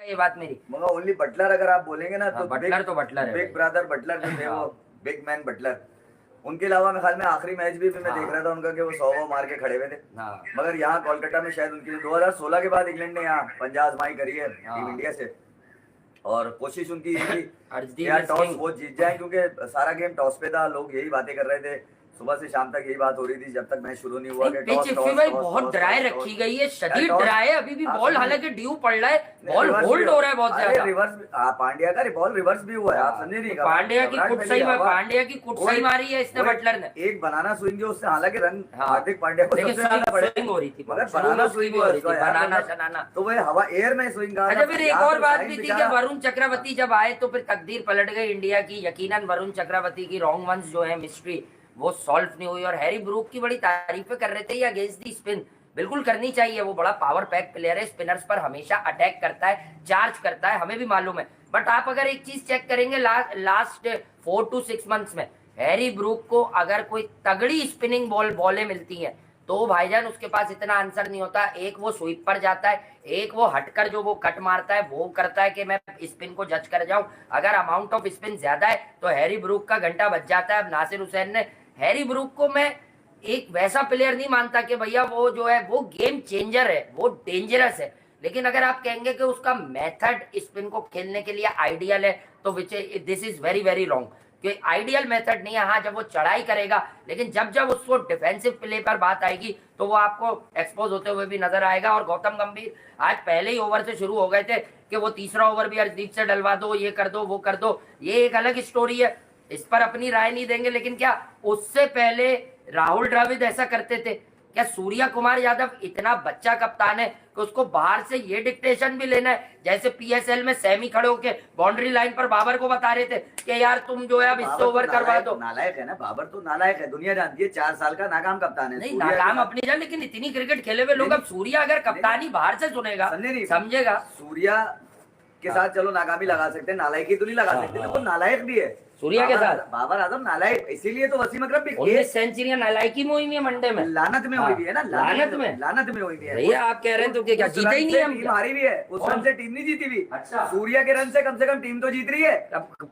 ये बात मेरी। मगर ओनली बटलर अगर आप बोलेंगे ना तो बटलर तो बटलर है, बिग ब्रदर बटलर जो थे वो बिग मैन बटलर, उनके अलावा मैं ख्याल में आखिरी मैच भी मैं देख रहा था उनका कि वो 100 मार के खड़े हुए थे। मगर यहाँ कोलकाता में शायद उनकी 2016 के बाद इंग्लैंड ने यहाँ पंजा आजमाई करी है टीम इंडिया से, और कोशिश उनकी यही थी यार टॉस वो जीत जाए, क्योंकि सारा गेम टॉस पे था। लोग यही बातें कर रहे थे सुबह से शाम तक, यही बात हो रही थी जब तक मैच शुरू नहीं हुआ कि पिच भाई बहुत ड्राई रखी गई है, शदीद ड्राई है अभी भी। बॉल हालांकि ड्यू पड़ रहा है, बॉल होल्ड हो रहा है बहुत ज्यादा। रिवर्स पांड्या का बॉल रिवर्स भी हुआ है, आप समझे नहीं? पांड्या की कुट सही मारी है इसने बटलर ने। एक बनाना स्विंग जो उससे हालांकि रन हार्दिक पांड्या को सबसे ज्यादा पड़े हो रही थी, मगर बनाना स्विंग हो रही थी, बनाना तो वह हवा एयर में स्विंग का। अच्छा, फिर एक और बात भी थी कि वरुण चक्रवर्ती जब आए तो फिर तकदीर पलट गई इंडिया की। यकीनन वरुण चक्रवर्ती की रॉन्ग वंस जो है मिस्ट्री वो सॉल्व नहीं हुई, और हैरी ब्रूक की बड़ी तारीफें कर रहे थे ये अगेंस्ट दी स्पिन। बिल्कुल करनी चाहिए, वो बड़ा पावर पैक प्लेयर है, स्पिनर्स पर हमेशा अटैक करता है, चार्ज करता है, हमें भी मालूम है। बट आप अगर एक चीज चेक करेंगे लास्ट 4 to 6 मंथ्स में हैरी ब्रूक को अगर कोई तगड़ी स्पिनिंग बॉलें मिलती हैं तो भाईजान उसके पास इतना आंसर नहीं होता। एक वो स्वीप पर जाता है, एक वो हटकर जो वो कट मारता है वो करता है कि मैं स्पिन को जज कर जाऊं। अगर अमाउंट ऑफ स्पिन ज्यादा है तो हैरी ब्रूक का घंटा बज जाता है। अब नासिर हुसैन ने हैरी ब्रूक को मैं एक वैसा प्लेयर नहीं मानता कि भैया वो जो है वो गेम चेंजर है, वो डेंजरस है, लेकिन अगर आप कहेंगे कि उसका मेथड स्पिन को खेलने के लिए आइडियल है तो this is very very wrong. कि आइडियल मेथड नहीं है। हाँ, जब वो चढ़ाई करेगा, लेकिन जब जब उसको डिफेंसिव प्ले पर बात आएगी तो वो आपको एक्सपोज होते हुए भी नजर आएगा। और गौतम गंभीर आज पहले ही ओवर से शुरू हो गए थे कि वो तीसरा ओवर भी हरदीप से डलवा दो, ये कर दो, वो कर दो। ये एक अलग स्टोरी है, इस पर अपनी राय नहीं देंगे, लेकिन क्या उससे पहले राहुल द्रविड़ ऐसा करते थे? क्या सूर्या कुमार यादव इतना बच्चा कप्तान है कि उसको बाहर से ये डिक्टेशन भी लेना है? जैसे पीएसएल में सेमी खड़े होके बाउंड्री लाइन पर बाबर को बता रहे थे कि यार तुम जो है अब इससे ओवर करवा दो। नालायक है ना बाबर, तो नालायक है, दुनिया जानती है, 4 साल का नाकाम कप्तान है। नहीं नाकाम अपनी जान, लेकिन इतनी क्रिकेट खेले हुए लोग, अब सूर्या अगर कप्तानी बाहर से सुनेगा समझेगा। सूर्या के साथ चलो नाकामी लगा सकते हैं, नालायकी तो नहीं लगा सकते, वो नालायक भी है सूर्या के साथ। बाबर आजम नालायक, इसीलिए तो वसीम अकरम भी 19 सेंचुरियां नालायकी में हुई है, मंडे में लानत में हुई भी है ना, लानत में हुई भी है। भैया आप कह रहे हैं तो क्या जीते ही नहीं? टीम हारी भी है, उस रन से टीम नहीं जीती भी। अच्छा, सूर्या के रन से कम टीम तो जीत रही है।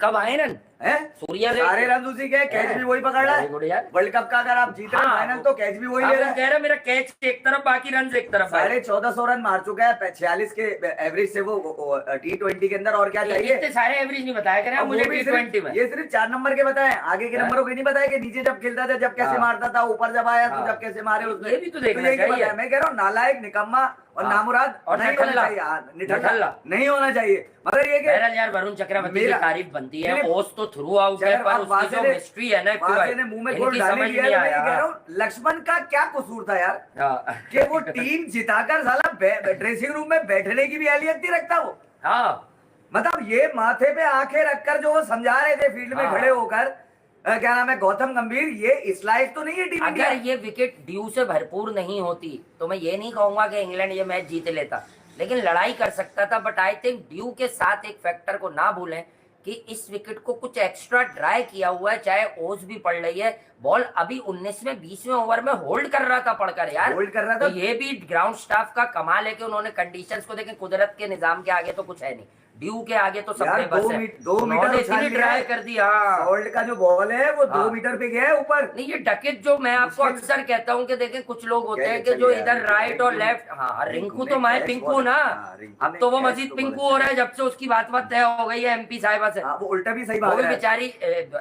कब आए रन है सूर्या? सारे रन उसी के, कैच भी वही पकड़ रहा है। वर्ल्ड कप का अगर आप जीत रहे फाइनल तो कैच भी वही ले रहा है। कह रहा मेरा कैच एक तरफ बाकी रन एक तरफ। 1450 रन मार चुका है 46 के एवरेज से वो T20 के अंदर, और क्या चाहिए? इतने सारे एवरेज नहीं बताया कर मुझे T20 में, ये सिर्फ 4 नंबर के बताए, आगे के नंबरों के नहीं बताया कि नीचे जब खेलता था जब कैसे मारता था, ऊपर जब आया तो जब कैसे मारे उसने। ये भी तो देखना चाहिए। मैं कह रहा हूँ नालायक, निकम्मा और नामुराद और नहीं होना चाहिए। मगर ये यार वरुण चक्रवर्ती की तारीफ बनती है, ओस तो थ्रू आउट है, पर उसकी जो मिस्ट्री है ना मुंह में गोल डालने की है। मैं कह रहा हूँ लक्ष्मण का क्या कसूर था यार कि वो टीम जिताकर साला ड्रेसिंग रूम में बैठने की भी अहलियत नहीं रखता वो। मतलब ये माथे पे आंखें रखकर जो वो समझा रहे थे फील्ड में खड़े होकर, क्या नाम है, गौतम गंभीर, ये इस लायक तो नहीं है टीम। अगर ये विकेट ड्यू से भरपूर नहीं होती तो मैं ये नहीं कहूंगा कि इंग्लैंड ये मैच जीत लेता, लेकिन लड़ाई कर सकता था। बट आई थिंक ड्यू के साथ एक फैक्टर को ना भूलें कि इस विकेट को कुछ एक्स्ट्रा ड्राई किया हुआ है, चाहे ओस भी पड़ रही है, बॉल अभी 19वें 20वें ओवर में होल्ड कर रहा था पड़कर यार, होल्ड कर रहा था। तो ये भी ग्राउंड स्टाफ का कमाल है कि उन्होंने कंडीशंस को देखें। कुदरत के निजाम के आगे तो कुछ है नहीं, ड्यू के आगे तो सब बस है। 2 मीटर ट्राई कर दिया। होल्ड का जो बॉल है वो 2 मीटर पे गया है ऊपर। नहीं ये डकेट जो मैं आपको अक्सर कहता हूँ कि देखें कुछ लोग होते हैं कि जो इधर राइट और लेफ्ट, हाँ रिंकू तो मैं पिंकू ना, अब तो वो मजीद पिंकू हो रहा है जब से उसकी बात तय हो गई है एमपी साहिबा से। वो उल्टा भी सही बात है, बेचारी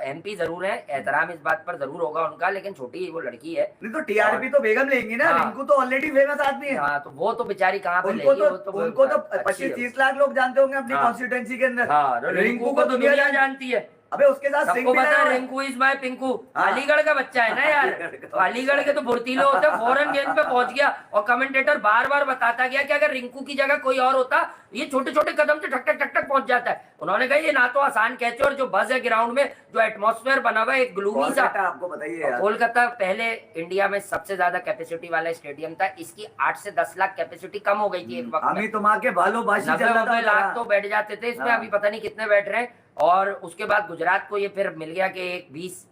एमपी जरूर है, एहतराम इस बात पर जरूर होगा उनका, लेकिन छोटी वो लड़की है। नहीं तो टीआरपी तो बेगम लेंगी ना, रिंकू तो ऑलरेडी फेमस आदमी है। हाँ तो वो तो बेचारी कहाँ पे उनको तो 25-30 लाख लोग जानते होंगे अपनी कॉन्स्टिट्यूएंसी के अंदर। रिंकू को तो दुनिया जानती है। अबे उसके साथ सबको पता है रिंकू इज माय पिंकू। अलीगढ़ का बच्चा है ना यार, तो अलीगढ़ के तो फुर्तीले होते, फौरन गेंद पे पहुंच गया। और कमेंटेटर बार बार बताता गया कि अगर रिंकू की जगह कोई और होता ये छोटे छोटे कदम से ठक ठक ठक ठक पहुंच जाता है। उन्होंने कहा ये ना तो आसान कैच, और जो बज है ग्राउंड में, जो एटमॉस्फेयर बना हुआ है एक ग्लूमी सा। आपको बताइए कोलकाता पहले इंडिया में सबसे ज्यादा कैपेसिटी वाला स्टेडियम था, इसकी 8 से 10 लाख कैपेसिटी कम हो गई थी एक वक्त में। 90 लाख तो बैठ जाते थे इसमें, अभी पता नहीं कितने बैठ रहे हैं। और उसके बाद गुजरात को ये फिर मिल गया कि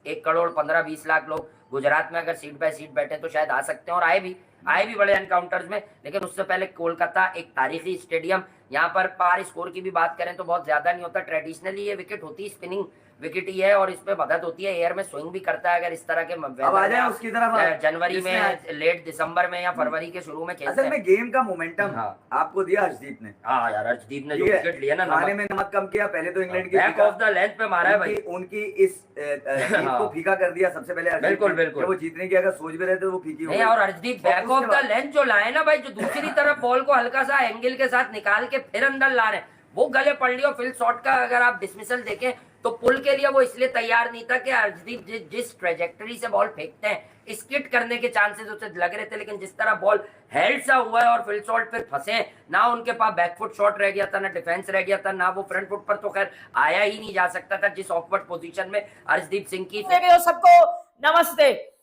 1 करोड़ 15-20 लाख लोग गुजरात में अगर सीट बाय सीट बैठे तो शायद आ सकते हैं, और आए भी बड़े एनकाउंटर्स में। लेकिन उससे पहले कोलकाता एक तारीखी स्टेडियम यहाँ पर पार स्कोर की भी बात करें तो बहुत ज्यादा नहीं होता। ट्रेडिशनली ये विकेट होती है स्पिनिंग विकेट ही है और इसमें मदद होती है, एयर में स्विंग भी करता है। अगर इस तरह के अब आ जाए उसकी तरफ, जनवरी में, लेट दिसंबर में या फरवरी के शुरू में खेलते असल में गेम का मोमेंटम आपको दिया हर्षदीप ने। हाँ यार, हर्षदीप ने जो विकेट लिया ना, खाने में नमक कम किया। पहले तो इंग्लैंड की बैक ऑफ द लेंथ पे मारा है भाई, उनकी इस जीत को फीका कर दिया सबसे पहले। बिल्कुल बिल्कुल, वो जीतने की अगर सोच भी रहे थे वो फीकी हो गई। और Harshdeep back of the length जो लाए ना भाई, जो दूसरी तरफ बॉल को हल्का सा एंगल के साथ निकाल के फिर अंदर ला रहे हैं, वो गले पड़ लिया। फिल शॉट का अगर आप डिसमिसल देखें तो पुल के लिए वो इसलिए तैयार नहीं था कि हर्षदीप जिस ट्रेजेक्टरी से बॉल फेंकते हैं स्किट करने के चांसेस उसे लग रहे थे, लेकिन जिस तरह बॉल हेल्ड सा हुआ है और फिल शॉट फिर फंसे ना, उनके पास बैकफुट शॉट रह गया था, ना डिफेंस रह गया था, ना वो फ्रंट फुट पर तो खैर आया ही नहीं जा सकता था जिस ऑकवर्ड पोजीशन में हर्षदीप सिंह की। सबको नमस्ते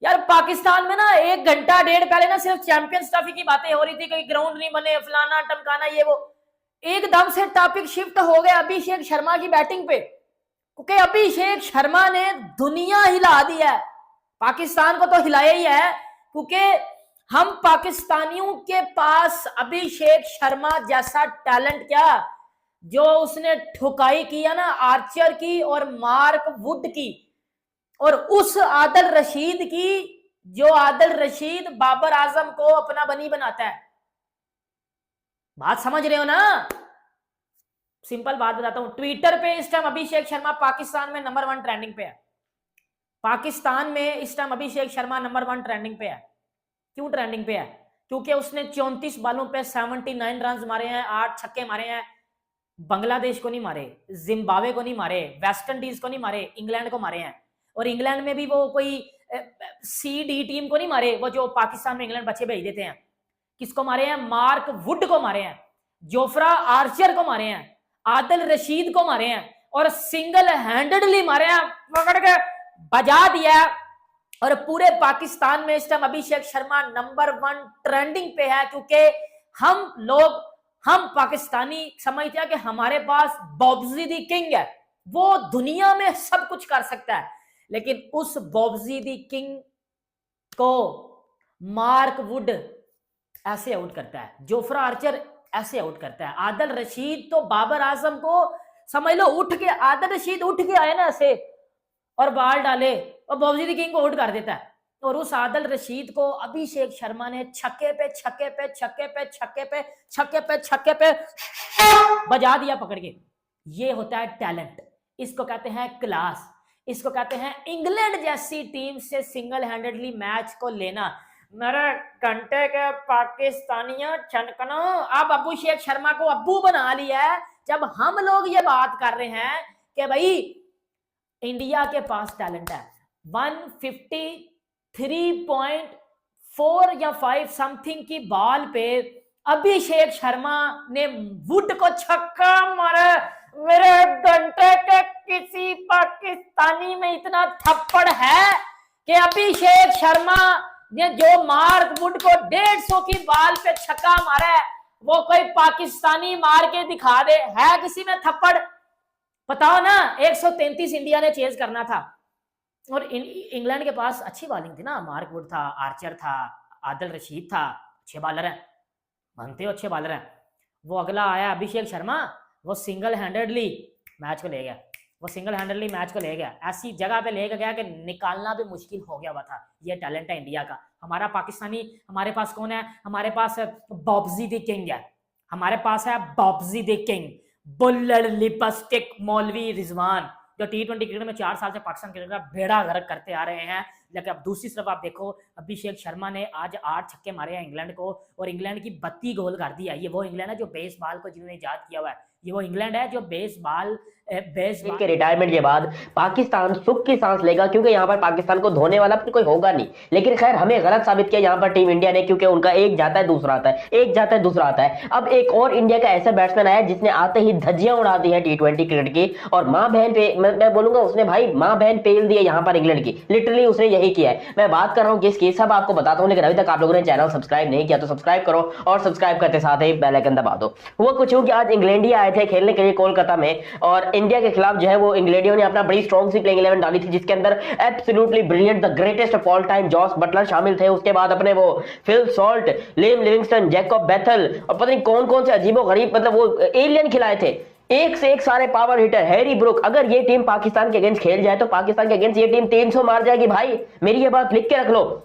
यार। पाकिस्तान में ना 1 घंटा 1.5 पहले ना सिर्फ चैंपियंस ट्रॉफी की बातें हो रही थी, कहीं ग्राउंड नहीं बने, फलाना टमकाना ये वो। एकदम से टॉपिक शिफ्ट हो गया अभिषेक शर्मा की बैटिंग पे, क्योंकि अभिषेक शर्मा ने दुनिया हिला दी है। पाकिस्तान को तो हिलाया ही है, क्योंकि हम पाकिस्तानियों के पास अभिषेक शर्मा जैसा टैलेंट, क्या जो उसने ठुकाई किया ना आर्चर की और मार्क वुड की, और उस आदिल रशीद की, जो आदिल रशीद बाबर आजम को अपना बनी बनाता है। बात समझ रहे हो ना? सिंपल बात बताता हूं, ट्विटर पे इस टाइम अभिषेक शर्मा पाकिस्तान में नंबर 1 ट्रेंडिंग पे है। पाकिस्तान में इस time Abhishek Sharma number 1 trending पे है। क्यों ट्रेंडिंग पे है? क्योंकि उसने 34 बॉलों पे 79 रन मारे हैं, 8 छक्के मारे हैं। बांग्लादेश को नहीं मारे, जिम्बाब्वे को नहीं मारे, वेस्ट इंडीज को नहीं मारे, इंग्लैंड को मारे हैं। और इंग्लैंड में भी वो कोई सी-डी टीम को नहीं मारे, वो जो पाकिस्तान में इंग्लैंड बच्चे भेज देते हैं। किसको मारे हैं? मार्क वुड को मारे हैं, जोफ्रा आर्चर को मारे हैं, आदिल रशीद को मारे हैं, और सिंगल हैंडेडली मारे हैं, पकड़ के बजा दिया। और पूरे पाकिस्तान में इस time Abhishek Sharma number 1 trending पे है, क्योंकि हम पाकिस्तानी समझते हैं कि हमारे पास बॉब्जी दी किंग है, वो दुनिया में सब कुछ कर सकता है। लेकिन उस बॉब्जी दी किंग को मार्क वुड ऐसे आउट करता है, जोफ्रा आर्चर ऐसे आउट करता है, आदिल रशीद तो बाबर आजम को समझ लो उठ के, आदिल रशीद उठ के आए ना ऐसे और बाल डाले और बॉब्जी दी किंग को आउट कर देता है। और उस आदिल रशीद को अभिषेक शर्मा ने छक्के पे छक्के पे छक्के पे छक्के पे छक्के पे छक्के पे बजा दिया पकड़ के। ये होता है टैलेंट, इसको कहते हैं क्लास, इसको कहते हैं इंग्लैंड जैसी टीम से सिंगल हैंडेडली मैच को लेना। मेरे घंटे के पाकिस्तानियों छनकनो, अब अभिषेक शर्मा को अब्बू बना लिया है। जब हम लोग ये बात कर रहे हैं कि भाई इंडिया के पास टैलेंट है, 153.4 या 5 समथिंग की बॉल पे अभिषेक शर्मा ने वुड को छक्का मारा। मेरे घंटे के किसी पाकिस्तानी में इतना थप्पड़ है कि अभिषेक शर्मा ने जो मार्क वुड को 150 की बॉल पे छक्का मारा है, वो कोई पाकिस्तानी मार के दिखा दे, है किसी में थप्पड़? बताओ ना। 133 इंडिया ने चेज करना था, और इंग्लैंड के पास अच्छी बॉलिंग थी ना, मार्क वुड था, आर्चर था, आदिल रशीद था, अच्छे बॉलर हैं, मानते हो अच्छे बॉलर हैं। वो अगला आया अभिषेक शर्मा, वो सिंगल हैंडेडली मैच को ले गया, वो सिंगल हैंडेडली मैच को ले गया, ऐसी जगह पे लेकर गया कि निकालना भी मुश्किल हो गया हुआ था। ये टैलेंट है इंडिया का। हमारा पाकिस्तानी, हमारे पास कौन है? हमारे पास बॉब्जी द किंग है, हमारे पास है Bobji the king, Bullar lipstick मौलवी रिजवान, जो T20 क्रिकेट में 4 साल से पाकिस्तान क्रिकेट का बेड़ा गर्क करते आ रहे हैं। लेकिन अब दूसरी तरफ आप देखो, अभिषेक शर्मा ने आज 8 छक्के मारे हैं इंग्लैंड को, और इंग्लैंड की 32 गोल कर दिया। ये वो इंग्लैंड है जो बेसबॉल को जिन्होंने ईजाद किया हुआ है, ये वो इंग्लैंड है जो बेसबॉल के रिटायरमेंट के बाद पाकिस्तान सुख की सांस लेगा, क्योंकि यहाँ पर पाकिस्तान को धोने वाला कोई होगा नहीं। लेकिन खैर हमें गलत साबित किया यहाँ पर टीम इंडिया ने, क्योंकि उनका एक जाता है दूसरा आता है, एक जाता है दूसरा आता है। अब एक और इंडिया का ऐसा बैट्समैन आया जिसने आते ही धज्जियां उड़ा दी है T20 क्रिकेट की, और माँ बहन पे मैं बोलूंगा उसने भाई माँ बहन पेल दी है यहाँ पर इंग्लैंड की। लिटरली उसने यही नहीं किया है। मैं बात कर रहा हूँ किसकी, सब आपको बताता हूँ, लेकिन अभी तक आप लोगों ने चैनल सब्सक्राइब नहीं किया तो सब्सक्राइब करो और सब्सक्राइब करते साथ ही बेल आइकन दबा दो। वो कुछ कि आज इंग्लैंडिया आए थे खेलने के लिए कोलकाता में और इंडिया के खिलाफ जो है वो इंग्लैंडियों ने अपना बड़ी स्ट्रॉन्ग सी प्लेइंग 11 डाली थी, जिसके अंदर absolutely brilliant the greatest of all time Jos Buttler शामिल थे। उसके बाद अपने वो Phil Salt, Liam Livingstone, Jacob Bethell और पता नहीं कौन कौन से अजीबोगरीब मतलब वो एलियन खिलाए थे, एक से एक सारे पावर हिटर, हैरी ब्रूक। अगर ये टीम पाकिस्तान के अगेंस्ट खेल जाए तो पाकिस्तान के अगेंस्ट ये टीम 300 मार जाएगी भाई, मेरी ये बात लिख के रख लो।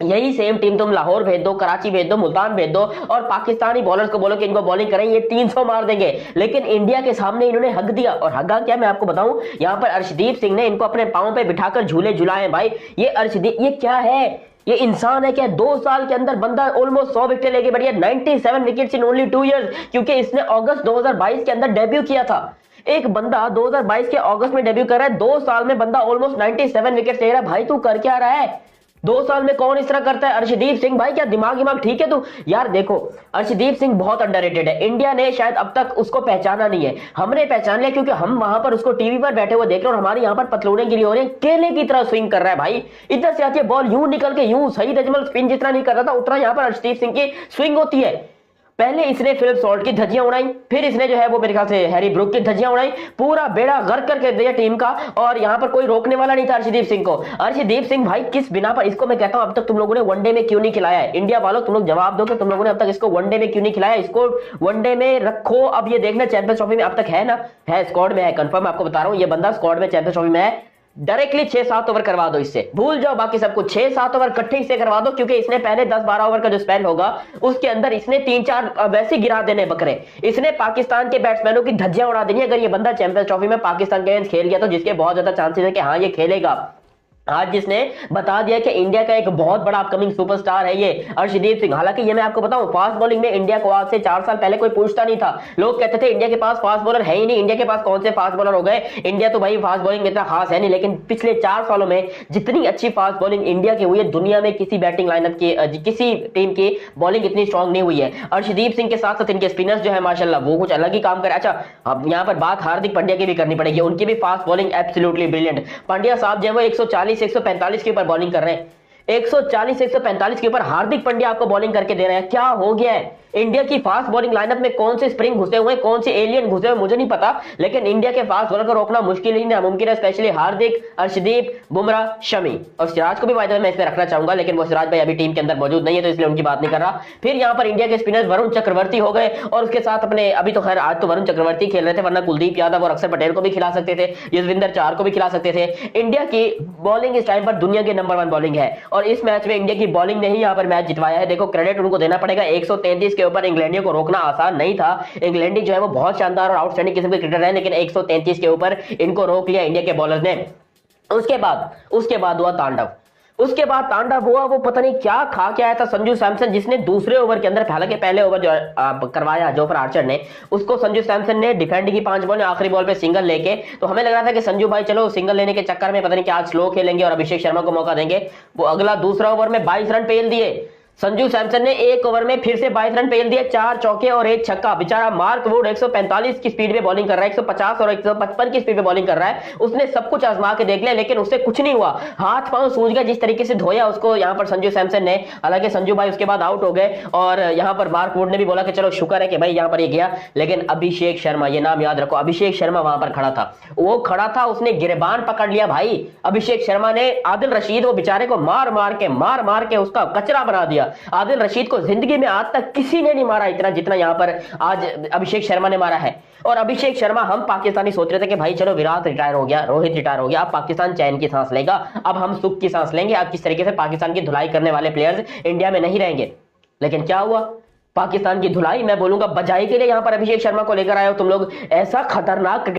यही सेम टीम तुम लाहौर भेज दो, कराची भेज दो, मुल्तान भेज दो और पाकिस्तानी बॉलर्स को बोलो कि इनको बॉलिंग करें, ये 300 मार देंगे। लेकिन इंडिया के सामने इन्होंने हक दिया, और हगा क्या मैं आपको बताऊं, यहां पर अर्शदीप सिंह ने इनको अपने पांव पे बिठाकर झूले झुलाए भाई। ये अर्शदीप ये क्या है, ये इंसान है क्या? 2 साल के अंदर बंदा ऑलमोस्ट 100 विकेट लेके बढ़िया 97 विकेट्स इन ओनली 2 इयर्स, क्योंकि इसने अगस्त 2022 के अंदर डेब्यू किया था। एक बंदा 2022 के अगस्त में डेब्यू कर रहा है, 2 साल में बंदा ऑलमोस्ट 97 विकेट ले रहा है। भाई तू कर क्या रहा है? 2 साल में कौन इस तरह करता है? अर्शदीप सिंह भाई क्या दिमाग ठीक है तू? यार देखो अर्शदीप सिंह बहुत अंडररेटेड है, इंडिया ने शायद अब तक उसको पहचाना नहीं है, हमने पहचान लिया क्योंकि हम वहां पर उसको टीवी पर बैठे हुए देख रहे हैं और हमारे यहाँ पर पतलूने गिरी हो रही है। केले की तरह स्विंग कर रहा है भाई, इधर से आती है बॉल यूं निकल के यूं, सही रजमल स्पिन जितना नहीं कर रहा था उतना यहाँ पर अर्शदीप सिंह की स्विंग होती है। पहले इसने फिलिप सॉल्ट की धज्जियां उड़ाई, फिर इसने जो है वो मेरे ख्याल से हैरी ब्रूक की धज्जियां उड़ाई, पूरा बेड़ा गर्क करके दिया टीम का, और यहां पर कोई रोकने वाला नहीं था अर्शदीप सिंह को। अर्शदीप सिंह भाई किस बिना पर, इसको मैं कहता हूं अब तक तुम लोगों ने वनडे में क्यों नहीं खिलाया है? इंडिया वालों तुम लोग जवाब दो कि तुम लोगों ने अब तक इसको वनडे में क्यों नहीं खिलाया? इसको वनडे में रखो, अब ये देखना चैंपियंस ट्रॉफी में अब तक है ना, है स्क्वाड में है, कंफर्म आपको बता रहा हूं, ये बंदा स्क्वाड में चैंपियंस ट्रॉफी में है। डायरेक्टली 6-7 ओवर करवा दो इससे, भूल जाओ बाकी सब कुछ, 6-7 ओवर इकट्ठे इससे करवा दो, क्योंकि इसने पहले 10-12 ओवर का जो स्पेल होगा उसके अंदर इसने 3-4 वैसे गिरा देने बकरे, इसने पाकिस्तान के बैट्समैनों की धज्जियां उड़ा देनी। अगर ये बंदा चैंपियंस ट्रॉफी में पाकिस्तान के अगेंस्ट खेल गया तो जिसके बहुत ज्यादा चांसेस है कि हाँ ये खेलेगा। आज जिसने बता दिया कि इंडिया का एक बहुत बड़ा अपकमिंग सुपरस्टार है ये अर्शदीप सिंह। हालांकि ये मैं आपको बताऊं, फास्ट बॉलिंग में इंडिया को आज से 4 साल पहले कोई पूछता नहीं था, लोग कहते थे इंडिया के पास फास्ट बॉलर है ही नहीं, इंडिया के पास कौन से फास्ट बॉलर हो गए, इंडिया तो भाई फास्ट बॉलिंग में इतना खास है नहीं। लेकिन पिछले 4 सालों में जितनी अच्छी फास्ट बॉलिंग इंडिया की हुई है, दुनिया में किसी बैटिंग लाइनअप की किसी टीम की बॉलिंग इतनी स्ट्रॉन्ग नहीं हुई है। अर्शदीप सिंह के साथ साथ इनके स्पिनर्स जो है माशाल्लाह वो कुछ अलग ही काम करे। अच्छा अब यहाँ पर बात हार्दिक पांड्या की भी करनी पड़ेगी, उनकी भी fast bowling absolutely brilliant. Pandya साहब जो है वो 140-145 के ऊपर बॉलिंग कर रहे हैं, 140-145 के ऊपर हार्दिक पांड्या आपको बॉलिंग करके दे रहे हैं। क्या हो गया है? इंडिया की फास्ट बॉलिंग लाइनअप में कौन से स्प्रिंग घुसे हुए हैं, कौन से एलियन घुसे हुए मुझे नहीं पता, लेकिन इंडिया के फास्ट बॉलर को रोकना मुश्किल ही नामुमकिन है, स्पेशली हार्दिक, अर्शदीप, बुमराह, शमी और सिराज को भी वायदे मैं इसमें रखना चाहूंगा, लेकिन वो सिराज भाई अभी टीम के अंदर मौजूद नहीं है तो इसलिए उनकी बात नहीं कर रहा। फिर यहाँ पर इंडिया के स्पिनर वरुण चक्रवर्ती हो गए और उसके साथ अपने अभी तो खैर आज तो वरुण चक्रवर्ती खेल रहे थे, वरना कुलदीप यादव और अक्षर पटेल को भी खिला सकते थे, युजवेंद्र चहल को भी खिला सकते थे। इंडिया की बॉलिंग इस टाइम पर दुनिया के नंबर 1 बॉलिंग है और इस मैच में इंडिया की बॉलिंग ने ही यहाँ पर मैच जितवाया है। देखो क्रेडिट उनको देना पड़ेगा, 133 के ऊपर इंग्लैंडियों को रोकना आसान नहीं था। इंग्लैंडी जो है वो बहुत शानदार और आउटस्टैंडिंग किस्म के क्रिकेटर है, लेकिन 133 के ऊपर इनको रोक लिया इंडिया के बॉलर ने। उसके बाद हुआ तांडव, उसके बाद तांडव हुआ, वो पता नहीं क्या खा के आया था संजू सैमसन, जिसने दूसरे ओवर के अंदर, हालांकि पहले ओवर जो करवाया जोफ्रा आर्चर ने, उसको संजू सैमसन ने डिफेंड की 5 बॉल, आखिरी बॉल पे सिंगल लेके, तो हमें लग रहा था कि संजू भाई चलो सिंगल लेने के चक्कर में पता नहीं क्या आज स्लो खेलेंगे और अभिषेक शर्मा को मौका देंगे। वो अगला दूसरा ओवर में 22 रन पेल दिए संजू सैमसन ने, एक ओवर में फिर से 22 रन पेल दिए, 4 चौके और 1 छक्का। बेचारा मार्क वुड 145 की स्पीड में बॉलिंग कर रहा है, 150 और 155 की स्पीड में बॉलिंग कर रहा है। उसने सब कुछ आजमा के देख लिया लेकिन उससे कुछ नहीं हुआ, हाथ पांव सूज गया जिस तरीके से धोया उसको यहाँ पर संजू सैमसन ने। हालांकि संजू भाई उसके बाद आउट हो गए और यहाँ पर मार्क वुड ने भी बोला कि चलो शुक्र है कि भाई यहाँ पर ये गया, लेकिन अभिषेक शर्मा, ये नाम याद रखो, अभिषेक शर्मा वहां पर खड़ा था, वो खड़ा था, उसने गिरबान पकड़ लिया भाई। अभिषेक शर्मा ने आदिल रशीद वो बेचारे को मार मार के उसका कचरा बना दिया। आदिल रशीद को जिंदगी में आज तक किसी ने नहीं मारा इतना जितना यहां पर आज अभिषेक शर्मा ने मारा है। और अभिषेक शर्मा, हम पाकिस्तानी सोच रहे थे कि भाई चलो विराट रिटायर हो गया, रोहित रिटायर हो गया, अब पाकिस्तान चैन की सांस लेगा, अब हम सुख की सांस लेंगे, अब किस तरीके से पाकिस्तान की धुलाई करने वाले प्लेयर्स इंडिया में नहीं रहेंगे। लेकिन क्या हुआ? पाकिस्तान की धुलाई, मैं बोलूंगा बजाई के लिए यहां पर अभिषेक शर्मा को लेकर आए हो तुम लोग। ऐसा खतरनाक